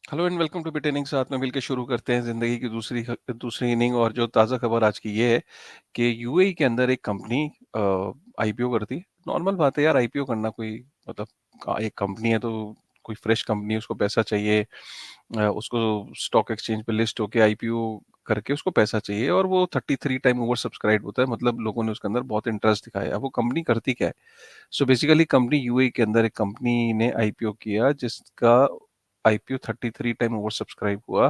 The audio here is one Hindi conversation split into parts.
हेलो एंड वेलकम टू बिटेनिंग। साथ में मिलकर शुरू करते हैं ज़िंदगी की दूसरी इनिंग। और जो ताज़ा खबर आज की ये है कि यूएई के अंदर एक कंपनी आईपीओ करती है। नॉर्मल बात है यार, आईपीओ करना कोई मतलब एक कंपनी है तो कोई फ्रेश कंपनी है, उसको पैसा चाहिए। उसको स्टॉक एक्सचेंज पे लिस्ट होके आईपीओ करके उसको पैसा चाहिए, और वो 33 टाइम ओवर सब्सक्राइब होता है। मतलब लोगों ने उसके अंदर बहुत इंटरेस्ट दिखाया। अब वो कंपनी करती क्या है? सो बेसिकली कंपनी यूएई के अंदर एक कंपनी ने आईपीओ किया जिसका आईपीओ 33 टाइम ओवर सब्सक्राइब हुआ,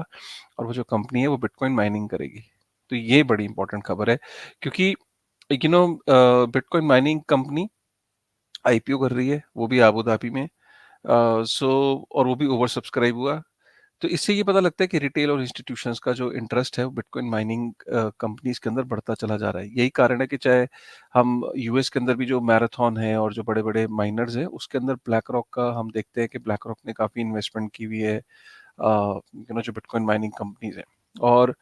और वो जो कंपनी है वो बिटकॉइन माइनिंग करेगी। तो ये बड़ी इंपॉर्टेंट खबर है, क्योंकि बिटकॉइन माइनिंग कंपनी आईपीओ कर रही है, वो भी आबू धाबी में। सो और वो भी ओवर सब्सक्राइब हुआ। तो इससे ये पता लगता है कि रिटेल और इंस्टीट्यूशंस का जो इंटरेस्ट है वो बिटकॉइन माइनिंग कंपनीज के अंदर बढ़ता चला जा रहा है। यही कारण है कि चाहे हम यूएस के अंदर भी जो मैराथन है और जो बड़े बड़े माइनर्स हैं, उसके अंदर ब्लैक रॉक का हम देखते हैं कि ब्लैक रॉक ने काफ़ी इन्वेस्टमेंट की हुई है जो बिटकॉइन माइनिंग कंपनीज हैं। और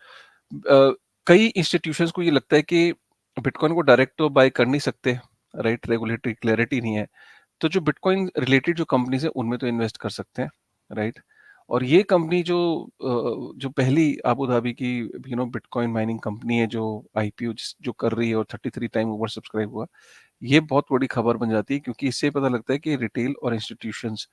कई इंस्टीट्यूशंस को ये लगता है कि बिटकॉइन को डायरेक्ट तो बाय कर नहीं सकते, राइट? रेगुलेटरी क्लैरिटी नहीं है। तो जो बिटकॉइन रिलेटेड जो कंपनीज है उनमें तो इन्वेस्ट कर सकते हैं, राइट? और ये कंपनी जो पहली आबू धाबी की बिटकॉइन माइनिंग कंपनी है जो आईपीओ जो कर रही है और 33 टाइम ओवर सब्सक्राइब हुआ, ये बहुत बड़ी खबर बन जाती है, क्योंकि इससे पता लगता है कि रिटेल और इंस्टीट्यूशंस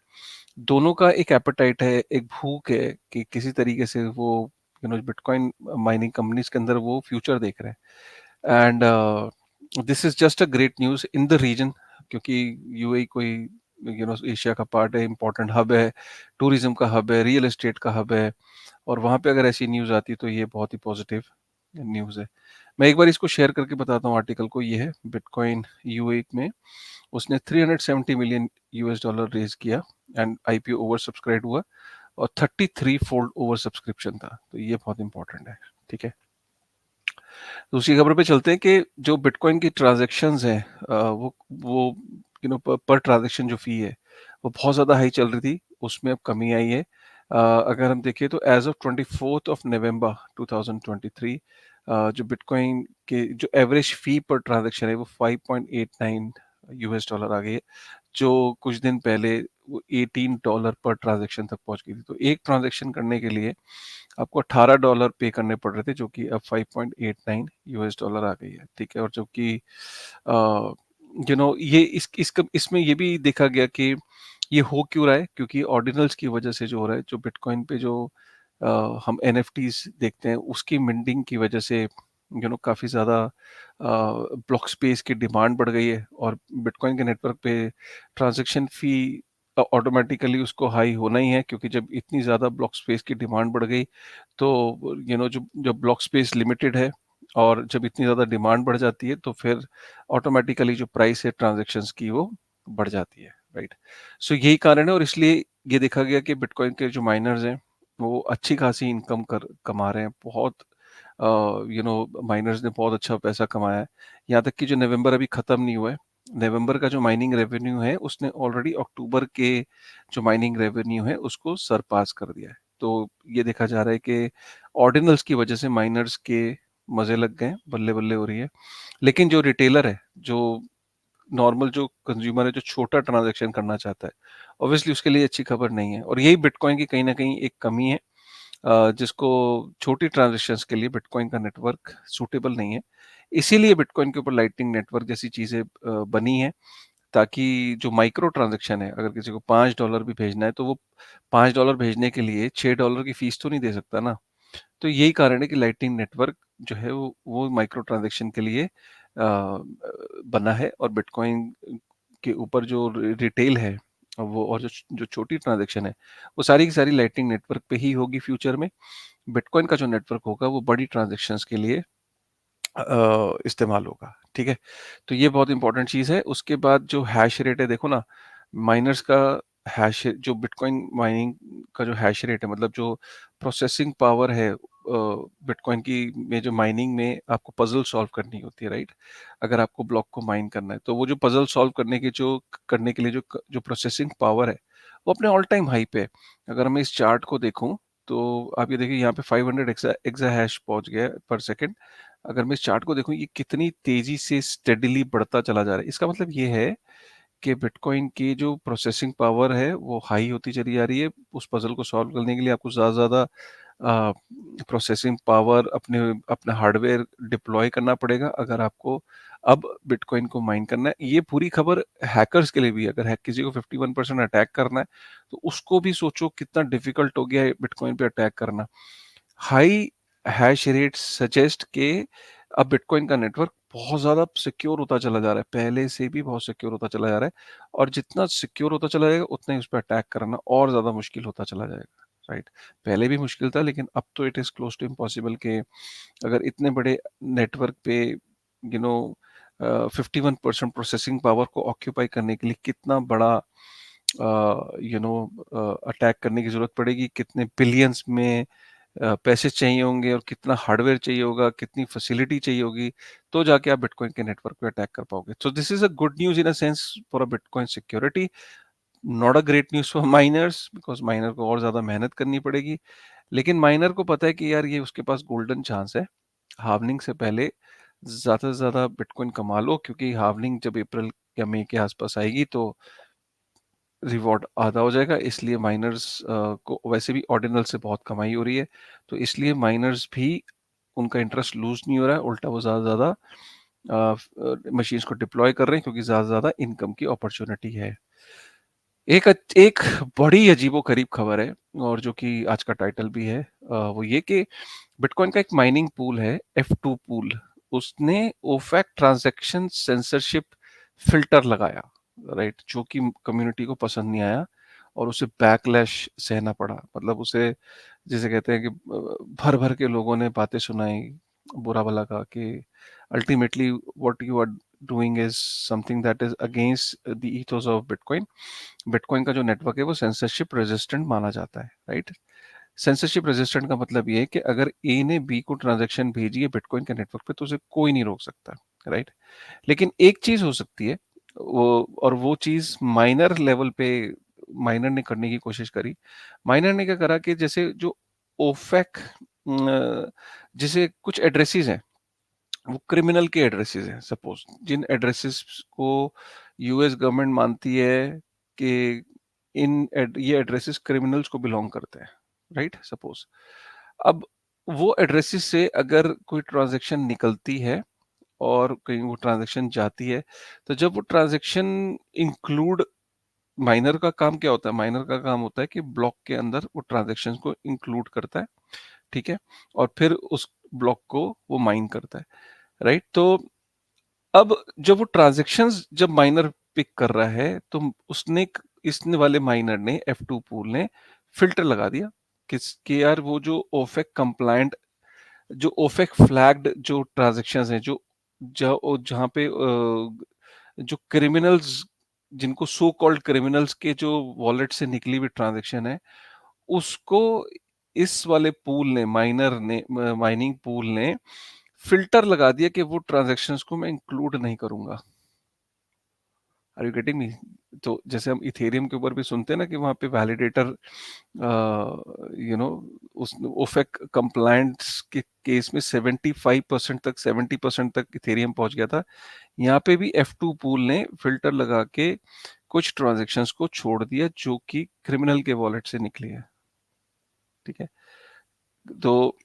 दोनों का एक एपेटाइट है, एक भूख है कि किसी तरीके से वो बिटकॉइन माइनिंग कंपनीज के अंदर वो फ्यूचर देख रहे हैं। And this is just a great news in the region, क्योंकि यूएई कोई एशिया का पार्ट है, इंपॉर्टेंट हब है, टूरिज्म का हब है, रियल एस्टेट का हब है। और वहाँ पे अगर ऐसी न्यूज़ आती है तो ये बहुत ही पॉजिटिव न्यूज़ है। मैं एक बार इसको शेयर करके बताता हूँ आर्टिकल को। ये है बिटकॉइन यूएई में, उसने 370 मिलियन यूएस डॉलर रेज किया एंड आईपीओ ओवर सब्सक्राइब हुआ, और 33 फोल्ड ओवर सब्सक्रिप्शन था। तो ये बहुत इंपॉर्टेंट है, ठीक है। दूसरी खबर पे चलते हैं कि जो बिटकॉइन की ट्रांजैक्शंस हैं, वो पर ट्रांजैक्शन जो फी है वो बहुत ज़्यादा हाई चल रही थी, उसमें अब कमी आई है। अगर हम देखें तो एज ऑफ 24 ऑफ नवंबर 2023 जो बिटकॉइन के जो एवरेज फी पर ट्रांजैक्शन है वो 5.89 यूएस डॉलर आ गई है, जो कुछ दिन पहले वो $18 पर ट्रांजैक्शन तक पहुंच गई थी। तो एक ट्रांजैक्शन करने के लिए आपको $18 पे करने पड़ रहे थे, जो कि अब 5.89 यूएस डॉलर आ गई है, ठीक है। और जो कि ये इसमें ये भी देखा गया कि ये हो क्यों रहा है, क्योंकि ऑर्डिनल्स की वजह से जो हो रहा है, जो बिटकॉइन पे जो हम एनएफटीज देखते हैं उसकी मिंटिंग की वजह से काफ़ी ज़्यादा ब्लॉक स्पेस की डिमांड बढ़ गई है, और बिटकॉइन के नेटवर्क पे ट्रांजैक्शन फ़ी ऑटोमेटिकली उसको हाई होना ही है, क्योंकि जब इतनी ज़्यादा ब्लॉक स्पेस की डिमांड बढ़ गई तो जो जब ब्लॉक स्पेस लिमिटेड है और जब इतनी ज़्यादा डिमांड बढ़ जाती है तो फिर ऑटोमेटिकली जो प्राइस है ट्रांजैक्शंस की वो बढ़ जाती है, राइट? सो यही कारण है, और इसलिए ये देखा गया कि बिटकॉइन के जो माइनर्स हैं वो अच्छी खासी इनकम कमा रहे हैं। बहुत माइनर्स ने बहुत अच्छा पैसा कमाया है। यहाँ तक कि जो नवंबर अभी ख़त्म नहीं हुआ है, नवंबर का जो माइनिंग रेवेन्यू है उसने ऑलरेडी अक्टूबर के जो माइनिंग रेवेन्यू है उसको सरपास कर दिया है। तो ये देखा जा रहा है कि ऑर्डिनल्स की वजह से माइनर्स के मजे लग गए हैं, बल्ले बल्ले हो रही है। लेकिन जो रिटेलर है, जो नॉर्मल जो कंज्यूमर है, जो छोटा ट्रांजैक्शन करना चाहता है, ऑब्वियसली उसके लिए अच्छी खबर नहीं है। और यही बिटकॉइन की कहीं ना कहीं एक कमी है, जिसको छोटी ट्रांजैक्शंस के लिए बिटकॉइन का नेटवर्क सूटेबल नहीं है। इसीलिए बिटकॉइन के ऊपर लाइटनिंग नेटवर्क जैसी चीज़ें बनी है, ताकि जो माइक्रो ट्रांजैक्शन है, अगर किसी को $5 भी भेजना है तो वो $5 भेजने के लिए $6 की फीस तो नहीं दे सकता ना। तो यही कारण है कि लाइटनिंग नेटवर्क जो है वो माइक्रो ट्रांजैक्शन के लिए बना है, और बिटकॉइन के ऊपर जो रिटेल है वो, और जो जो छोटी ट्रांजैक्शन है, वो सारी की सारी लाइटनिंग नेटवर्क पे ही होगी फ्यूचर में। बिटकॉइन का जो नेटवर्क होगा वो बड़ी ट्रांजैक्शंस के लिए इस्तेमाल होगा, ठीक है। तो ये बहुत इंपॉर्टेंट चीज़ है। उसके बाद जो हैश रेट है, देखो ना, माइनर्स का हैश जो बिटकॉइन माइनिंग का जो हैश रेट है, मतलब जो प्रोसेसिंग पावर है बिटकॉइन की में, जो माइनिंग में आपको पजल सॉल्व करनी होती है, राइट? अगर आपको ब्लॉक को माइन करना है तो वो जो पजल सॉल्व करने के लिए जो प्रोसेसिंग पावर है वो अपने ऑल टाइम हाई पे है। अगर मैं इस चार्ट को देखूं तो आप ये देखिए, यहाँ पे 500 एक्सा हैश पहुंच गया पर सेकंड। अगर मैं इस चार्ट को देखूं, ये कितनी तेजी से स्टेडीली बढ़ता चला जा रहा है। इसका मतलब ये है कि बिटकॉइन की जो प्रोसेसिंग पावर है वो हाई होती चली जा रही है। उस पजल को सॉल्व करने के लिए आपको ज़्यादा से ज़्यादा प्रोसेसिंग पावर अपने अपना हार्डवेयर डिप्लॉय करना पड़ेगा अगर आपको अब बिटकॉइन को माइन करना है। ये पूरी खबर हैकर्स के लिए भी है। अगर किसी को 51% अटैक करना है तो उसको भी सोचो कितना डिफिकल्ट हो गया है बिटकॉइन पे अटैक करना। हाई हैश रेट सजेस्ट के अब बिटकॉइन का नेटवर्क बहुत ज़्यादा सिक्योर होता चला जा रहा है, पहले से भी बहुत सिक्योर होता चला जा रहा है और जितना सिक्योर होता चला जाएगा उतना ही उस पर अटैक करना और ज़्यादा मुश्किल होता चला जाएगा, राइट? पहले भी मुश्किल था लेकिन अब तो it is close to impossible कि अगर इतने बड़े नेटवर्क पे 51% प्रोसेसिंग पावर को ऑक्यूपाई करने के लिए कितना बड़ा अटैक करने की ज़रूरत पड़ेगी, कितने बिलियंस में पैसे चाहिए होंगे और कितना हार्डवेयर चाहिए होगा, कितनी फैसिलिटी चाहिए होगी, तो जाके आप बिटकॉइन के नेटवर्क पे अटैक कर पाओगे। So this is a good news in a sense for a bitcoin security, not a great news for miners because miner को और ज़्यादा मेहनत करनी पड़ेगी। लेकिन माइनर को पता है कि यार ये उसके पास गोल्डन चांस है, हाल्वनिंग से पहले ज़्यादा से ज़्यादा बिटकॉइन कमा लो क्योंकि हाल्वनिंग जब अप्रैल या मई के आसपास आएगी तो रिवॉर्ड आधा हो जाएगा, इसलिए माइनर्स को वैसे भी ऑर्डिनल से बहुत कमाई हो रही है, तो इसलिए माइनर्स भी उनका इंटरेस्ट लूज नहीं हो रहा है, उल्टा वो ज़्यादा से ज़्यादा मशीन्स को डिप्लॉय कर रहे हैं क्योंकि ज़्यादा से ज़्यादा इनकम की अपॉर्चुनिटी है। एक बड़ी अजीबो-गरीब खबर है और जो कि आज का टाइटल भी है, वो ये कि बिटकॉइन का एक माइनिंग पूल है, F2 पूल, उसने ओफैक ट्रांजैक्शन सेंसरशिप फ़िल्टर लगाया, राइट? जो कि कम्युनिटी को पसंद नहीं आया और उसे बैकलैश सहना पड़ा। मतलब उसे जिसे कहते हैं कि भर-भर के लोगों ने बातें सुनाई, बुरा-भला कहा कि ultimately what you are doing is something that is against the ethos of bitcoin. Bitcoin का जो नेटवर्क है वो सेंसरशिप रेजिस्टेंट माना जाता है, राइट? सेंसरशिप रेजिस्टेंट का मतलब ये है कि अगर ए ने बी को ट्रांजैक्शन भेजी है बिटकॉइन के नेटवर्क पे तो उसे कोई नहीं रोक सकता, राइट? लेकिन एक चीज हो सकती है, वो और वो चीज माइनर लेवल पे माइनर ने करने की कोशिश करी। माइनर ने क्या करा कि जैसे जो ओफेक जैसे कुछ एड्रेसेस हैं वो क्रिमिनल के एड्रेसेस हैं, सपोज जिन एड्रेसेस को यूएस गवर्नमेंट मानती है कि ये एड्रेसेस क्रिमिनल्स को बिलोंग करते हैं, राइट? सपोज अब वो एड्रेसेस से अगर कोई ट्रांजैक्शन निकलती है और कहीं वो ट्रांजैक्शन जाती है तो जब वो ट्रांजैक्शन इंक्लूड माइनर का काम क्या होता है, माइनर का काम होता है कि ब्लॉक के अंदर वो ट्रांजैक्शंस को इंक्लूड करता है, ठीक है? और फिर उस ब्लॉक को वो माइन करता है, राइट? तो अब जब वो ट्रांजैक्शंस जब माइनर पिक कर रहा है तो उसने इसने वाले माइनर ने F2 पूल ने फिल्टर लगा दिया कि यार वो जो ओफेक कंप्लायंट जो ओफेक फ्लैग्ड जो ट्रांजैक्शंस हैं जो जहाँ पे जो क्रिमिनल्स जिनको सो कॉल्ड क्रिमिनल्स के जो वॉलेट से निकली हुई ट्रांजैक्शन है उसको इस वाले पूल ने माइनिंग पूल ने फिल्टर लगा दिया कि वो ट्रांजैक्शंस को मैं इंक्लूड नहीं करूंगा। Are you getting me? तो जैसे हम इथेरियम के ऊपर भी सुनते हैं ना कि वहां पे वैलिडेटर यू नो उस ओफेक कंप्लायंस के केस में 70% तक इथेरियम पहुंच गया था। यहाँ पे भी F2 पूल ने फिल्टर लगा के कुछ ट्रांजैक्शंस को छोड़ दिया जो कि क्रिमिनल के वॉलेट से निकली है, ठीक है? तो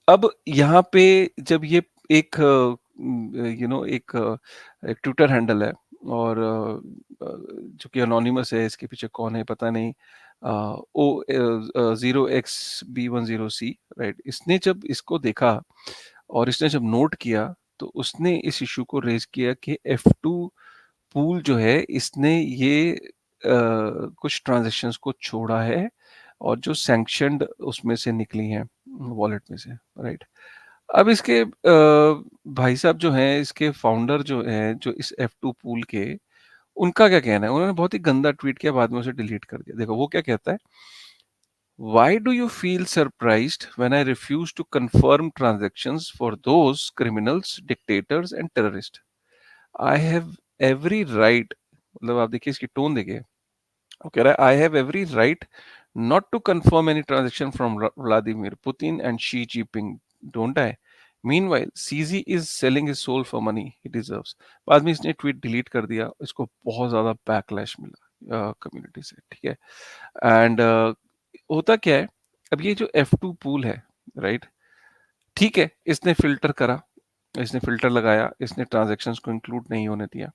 अब यहाँ पे जब ये एक एक ट्विटर हैंडल है और जो कि अनोनिमस है, इसके पीछे कौन है पता नहीं, ओ 0xB10C, राइट? इसने जब इसको देखा और इसने जब नोट किया तो उसने इस इशू को रेज किया कि F2 पूल जो है इसने ये कुछ ट्रांजैक्शंस को छोड़ा है और जो सैंक्शनड उसमें से निकली हैं वॉलेट में से, राइट? अब इसके भाई साहब जो हैं, इसके फाउंडर जो हैं, जो इस F2 पूल के, उनका क्या कहना है? उन्होंने बहुत ही गंदा ट्वीट किया, बाद में उसे डिलीट कर दिया। देखो वो क्या कहता है, "Why do you feel surprised when I refuse to confirm transactions for those criminals, dictators and terrorists? I have every right." मतलब आप देखिए इसकी टोन देखिए, वो कह रहा है, "I have every right not to confirm any transaction from Vladimir Putin and Xi Jinping, don't I? Meanwhile सीजी is selling his soul for money he deserves. बाद में इसने ट्वीट डिलीट कर दिया, इसको बहुत ज्यादा बैकलैश मिला कम्युनिटी से, ठीक है। एंड होता क्या है, अब ये जो F2 पूल है, राइट, ठीक है, इसने फिल्टर करा, इसने फिल्टर लगाया, इसने ट्रांजैक्शंस को इंक्लूड नहीं होने दिया,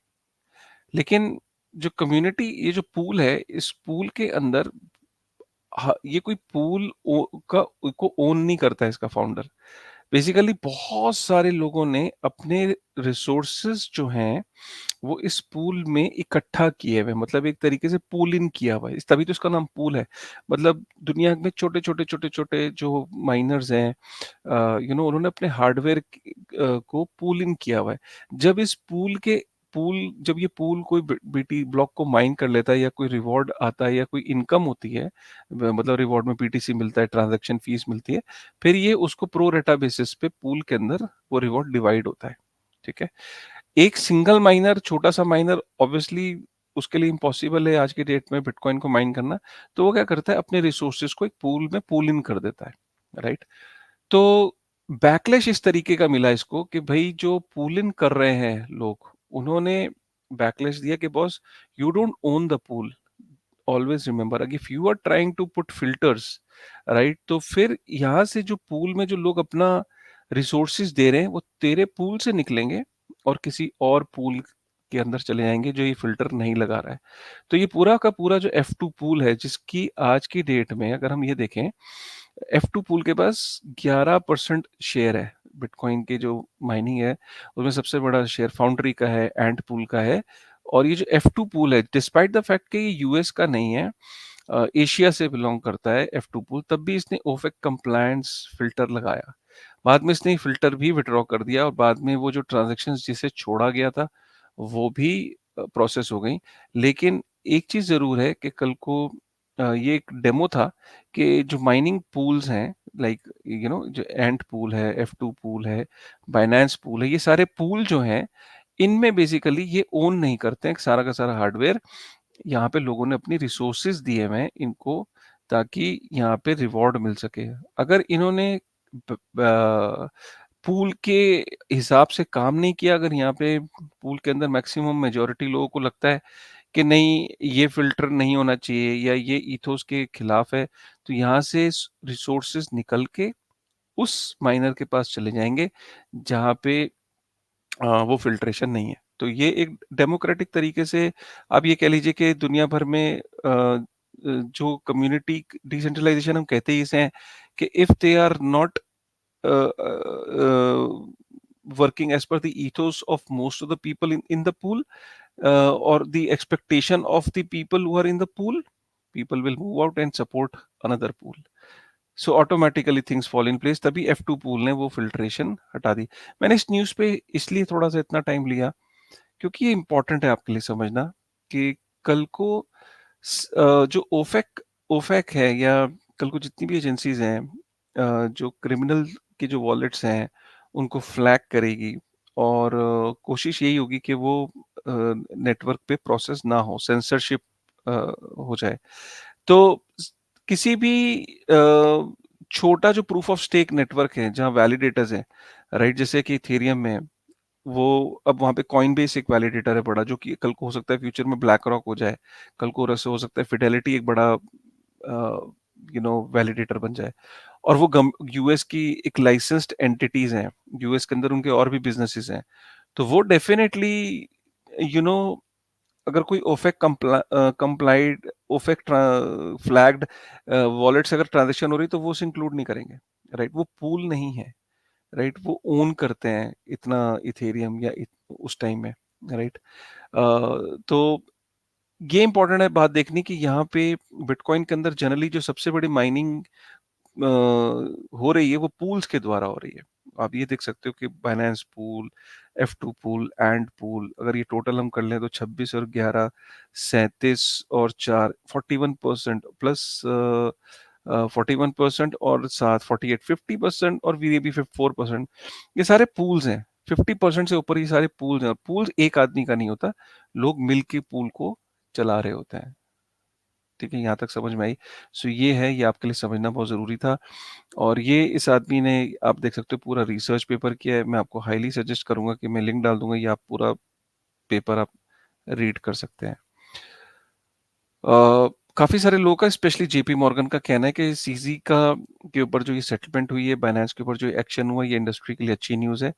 लेकिन जो कम्युनिटी, ये जो पूल है, इस पूल के अंदर ये कोई पूल का को ओन नहीं करता है इसका फाउंडर। बेसिकली बहुत सारे लोगों ने अपने रिसोर्सेज जो हैं वो इस पूल में इकट्ठा किए हुए, मतलब एक तरीके से पूल इन किया हुआ है, तभी तो इसका नाम पूल है। मतलब दुनिया में छोटे छोटे छोटे छोटे जो माइनर्स हैं, उन्होंने अपने हार्डवेयर को पूल इन किया हुआ है। जब इस पूल के पूल जब ये पूल कोई बीटी ब्लॉक को माइन कर लेता है, या कोई रिवॉर्ड आता है, या कोई इनकम होती है, मतलब रिवॉर्ड में पीटीसी मिलता है, ट्रांजैक्शन फीस मिलती है, फिर ये उसको प्रो रेटा बेसिस पे पूल के अंदर वो रिवॉर्ड डिवाइड होता है, ठीक है। एक सिंगल माइनर, छोटा सा माइनर, ऑब्वियसली उसके लिए इम्पॉसिबल है आज के डेट में बिटकॉइन को माइन करना, तो वो क्या करता है, अपने रिसोर्सेज को एक पूल में पूल इन कर देता है, राइट। तो बैकलैश इस तरीके का मिला इसको कि भाई जो पूल इन कर रहे हैं लोग, उन्होंने बैकलैश दिया कि boss, you don't own the pool, always remember, if you are trying to put filters, right, तो फिर यहाँ से जो पूल में जो लोग अपना रिसोर्सेज दे रहे हैं वो तेरे पूल से निकलेंगे और किसी और पूल के अंदर चले जाएंगे जो ये फिल्टर नहीं लगा रहा है। तो ये पूरा का पूरा जो F2 पूल है, जिसकी आज की डेट में अगर हम ये देखें, F2 पूल के पास 11% शेयर है। बिटकॉइन के जो माइनिंग है उसमें सबसे बड़ा शेयर फाउंड्री का है, एंड पूल का है। और ये जो F2 पूल है, डिस्पाइट द फैक्ट कि ये यूएस का नहीं है, एशिया से बिलोंग करता है F2 पूल, तब भी इसने ओफेक कंप्लायंस फिल्टर लगाया। बाद में इसने फिल्टर भी विड्रॉ कर दिया, और बाद में वो जो ट्रांजेक्शन्स जिसे छोड़ा गया था वो भी प्रोसेस हो गई। लेकिन एक चीज जरूर है कि कल को ये एक डेमो था कि जो माइनिंग पूल्स हैं, लाइक जो एंट पूल है, F2 पूल है, बाइनेंस पूल है, ये सारे पूल जो हैं, इनमें बेसिकली ये ओन नहीं करते हैं सारा का सारा हार्डवेयर। यहाँ पे लोगों ने अपनी रिसोर्सेज दिए हुए हैं इनको, ताकि यहाँ पे रिवॉर्ड मिल सके। अगर इन्होंने पूल के हिसाब से काम नहीं किया, अगर यहाँ पे पूल के अंदर मैक्सिमम मेजोरिटी लोगों को लगता है कि नहीं ये फिल्टर नहीं होना चाहिए, या ये ईथोस के खिलाफ है, तो यहाँ से रिसोर्सेज निकल के उस माइनर के पास चले जाएंगे जहाँ पे वो फिल्ट्रेशन नहीं है। तो ये एक डेमोक्रेटिक तरीके से आप ये कह लीजिए कि दुनिया भर में जो कम्युनिटी डिसेंट्रलाइजेशन हम कहते ही इसे हैं, कि if they are not working as per the ethos of most of the people in the pool, or the expectation of the people who are in the pool, people will move out and support another pool. So automatically things fall in place. तभी F2 पूल ने वो फिल्ट्रेशन हटा दी। मैंने इस न्यूज़ पे इसलिए थोड़ा सा इतना टाइम लिया क्योंकि ये इंपॉर्टेंट है आपके लिए समझना कि कल को जो ओफेक ओफेक है, या कल को जितनी भी एजेंसीज हैं जो क्रिमिनल के जो वॉलेट्स हैं उनको फ्लैग करेगी, और कोशिश यही होगी कि वो नेटवर्क पे प्रोसेस ना हो, सेंसरशिप हो जाए। तो किसी भी छोटा जो प्रूफ ऑफ स्टेक नेटवर्क है जहाँ वैलिडेटर्स हैं, राइट, जैसे कि इथेरियम में, वो अब वहाँ पे कॉइनबेस एक वैलिडेटर है बड़ा, जो कि कल को हो सकता है फ्यूचर में ब्लैक रॉक हो जाए, कल को रस हो सकता है फिडेलिटी एक बड़ा वैलिडेटर बन जाए। और वो यूएस की एक लाइसेंस्ड एंटिटीज हैं, यूएस के अंदर उनके और भी बिजनेसेस हैं, तो वो डेफिनेटली यू नो अगर कोई ओफेक कंप्लाइड, ओफेक फ्लैग्ड वॉलेट से अगर ट्रांजेक्शन हो रही तो वो उसे इंक्लूड नहीं करेंगे, राइट। वो पूल नहीं है, राइट, वो ओन करते हैं इतना इथेरियम या उस टाइम में, राइट। तो ये इंपॉर्टेंट है बात देखनी कि यहाँ पे बिटकॉइन के अंदर जनरली जो सबसे बड़ी माइनिंग हो रही है वो पूल्स के द्वारा हो रही है। आप ये देख सकते हो कि Binance pool, F2 pool, and pool, अगर ये टोटल हम कर लें तो 26 और 11, 37 और 4, 41% प्लस 41% और 7, 48, 50% और वी भी 4%, ये सारे पूल्स हैं। 50% से ऊपर ये सारे पूल्स हैं। पूल्स एक आदमी का नहीं होता, लोग मिल के पूल को चला रहे होते हैं। ठीक है, यहाँ तक समझ में आई। सो ये है, ये आपके लिए समझना बहुत ज़रूरी था। और ये इस आदमी ने, आप देख सकते हो, पूरा रिसर्च पेपर किया है। मैं आपको हाईली सजेस्ट करूँगा कि मैं लिंक डाल दूँगा, ये आप पूरा पेपर आप रीड कर सकते हैं। काफ़ी सारे लोगों का, स्पेशली जेपी मॉर्गन का कहना है कि सीज़ी का के ऊपर जो ये सेटलमेंट हुई है, बाइनेंस के ऊपर जो एक्शन हुआ, ये इंडस्ट्री के लिए अच्छी न्यूज़ है।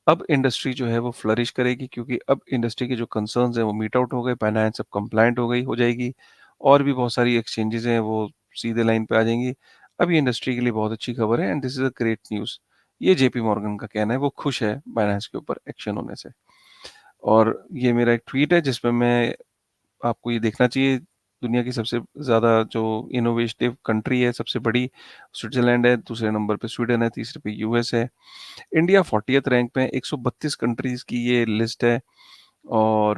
अब इंडस्ट्री जो है वो फ्लरिश करेगी, क्योंकि अब इंडस्ट्री के जो कंसर्न्स हैं वो मीट आउट हो गए, बाइनेंस अब कंप्लायंट हो जाएगी, और भी बहुत सारी एक्सचेंजेस हैं वो सीधे लाइन पे आ जाएंगी। अब ये इंडस्ट्री के लिए बहुत अच्छी खबर है, and this is a great news. ये जेपी मॉर्गन का कहना है, वो खुश है बाइनेंस के ऊपर एक्शन होने से। और ये मेरा एक ट्वीट है जिसमें मैं, आपको ये देखना चाहिए, दुनिया की सबसे ज़्यादा जो इनोवेटिव कंट्री है, सबसे बड़ी स्विट्जरलैंड है, दूसरे नंबर पे स्वीडन है, तीसरे पे यूएस है, इंडिया 40th रैंक पे है। 132 कंट्रीज की ये लिस्ट है। और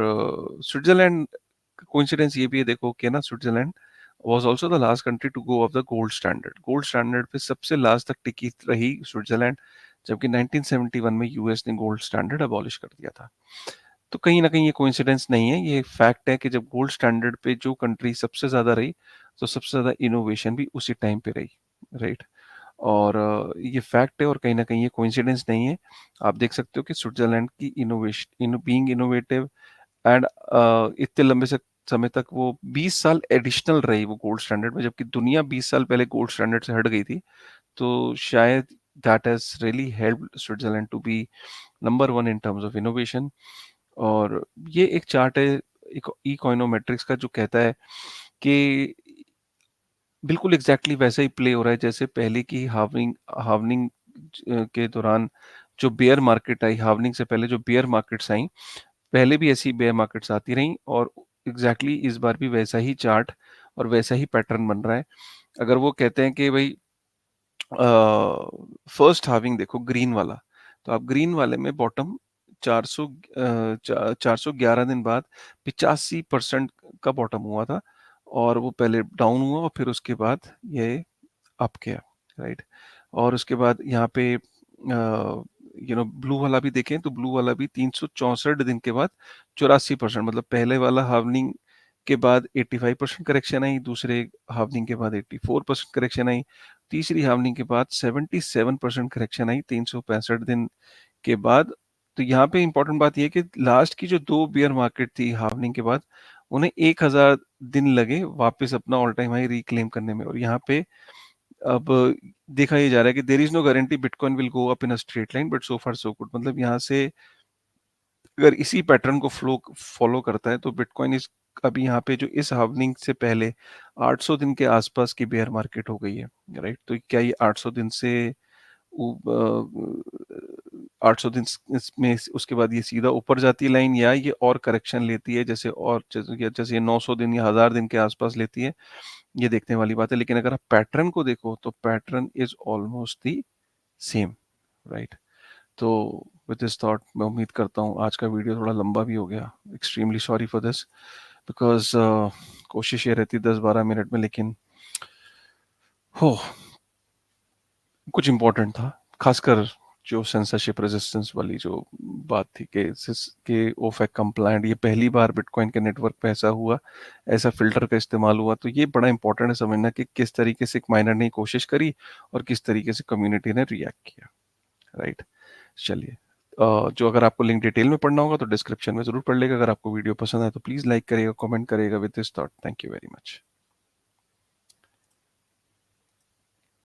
स्विट्जरलैंड, कोइंसिडेंस ये भी है देखो कि ना, Switzerland was also the last country to go off the gold standard. Gold standard पे सबसे लास्ट तक टिकी रही स्विट्जरलैंड, जबकि 1971 में यूएस ने गोल्ड स्टैंडर्ड अबॉलिश कर दिया था। तो कहीं ना कहीं ये कोइंसिडेंस नहीं है, ये फैक्ट है कि जब गोल्ड स्टैंडर्ड पे जो कंट्री सबसे ज्यादा रही, तो सबसे ज्यादा इनोवेशन भी उसी टाइम पे रही, राइट। और ये फैक्ट है, और कहीं ना कहीं ये कोइंसिडेंस नहीं है। आप देख सकते हो कि स्विट्जरलैंड की इनोवेशन, बीइंग इनोवेटिव, एंड इतने लंबे से समय तक वो 20 साल एडिशनल रही वो गोल्ड स्टैंडर्ड में, जबकि दुनिया 20 साल पहले गोल्ड स्टैंडर्ड से हट गई थी। तो शायद that has really helped Switzerland to be number one in terms of innovation. और ये एक चार्ट है इकोनोमेट्रिक्स का, जो कहता है कि बिल्कुल एग्जैक्टली वैसा ही प्ले हो रहा है जैसे पहले की हार्वनिंग हार्वनिंग के दौरान जो बेयर मार्केट आई, हार्वनिंग से पहले जो बेयर मार्केट्स आई, पहले भी ऐसी बेयर मार्केट्स आती रहीं, और एग्जैक्टली इस बार भी वैसा ही चार्ट और वैसा ही पैटर्न बन रहा है। अगर वो कहते हैं कि भाई फर्स्ट हार्विंग देखो ग्रीन वाला, तो आप ग्रीन वाले में बॉटम 400 411 दिन बाद 85% का बॉटम हुआ था, और वो पहले डाउन हुआ और फिर उसके बाद ये अप गया, राइट। और उसके बाद यहाँ पे ब्लू वाला भी देखें, तो ब्लू वाला भी 364 दिन के बाद 84%, मतलब पहले वाला हार्वनिंग के बाद 85% करेक्शन आई, दूसरे हार्वनिंग के बाद 84% करेक्शन आई, तीसरी हार्वनिंग के बाद 77% करेक्शन आई 365 दिन के बाद। तो यहाँ पे इंपॉर्टेंट बात यह है कि लास्ट की जो दो बियर मार्केट थी हार्वनिंग के बाद, उन्हें 1000 दिन लगे वापस अपना ऑल टाइम हाई रिक्लेम करने में। और यहाँ पे अब देखा ये जा रहा है कि there is no guarantee bitcoin will go up in a straight line, but so far so good. मतलब यहाँ से अगर इसी पैटर्न को फ्लो फॉलो करता है, तो बिटकॉइन इस अभी यहाँ पे जो इस हार्वनिंग से पहले 800 दिन के आसपास की बेयर मार्केट हो गई है, राइट। तो क्या ये 800 दिन से 800 दिन में उसके बाद ये सीधा ऊपर जाती है लाइन, या ये और करेक्शन लेती है, जैसे और जैसे ये 900 दिन या 1000 दिन के आसपास लेती है, ये देखने वाली बात है। लेकिन अगर आप पैटर्न को देखो, तो pattern is almost the same, right. तो विद दिस थॉट मैं उम्मीद करता हूँ आज का वीडियो थोड़ा लंबा भी हो गया, extremely sorry for this, because कोशिश ये रहती 10-12 मिनट में, लेकिन हो कुछ इम्पोर्टेंट था, खासकर जो सेंसरशिप रेजिस्टेंस वाली जो बात थी कि ओफेक कंप्लायंट, ये पहली बार बिटकॉइन के नेटवर्क पे ऐसा हुआ, ऐसा फिल्टर का इस्तेमाल हुआ। तो ये बड़ा इंपॉर्टेंट है समझना कि किस तरीके से एक माइनर ने कोशिश करी और किस तरीके से कम्युनिटी ने रिएक्ट किया, राइट। चलिए, जो अगर आपको लिंक डिटेल में पढ़ना होगा तो डिस्क्रिप्शन में जरूर पढ़ लेगा। अगर आपको वीडियो पसंद आए तो प्लीज़ लाइक करेगा, कमेंट करेगा। With this thought, thank you very much.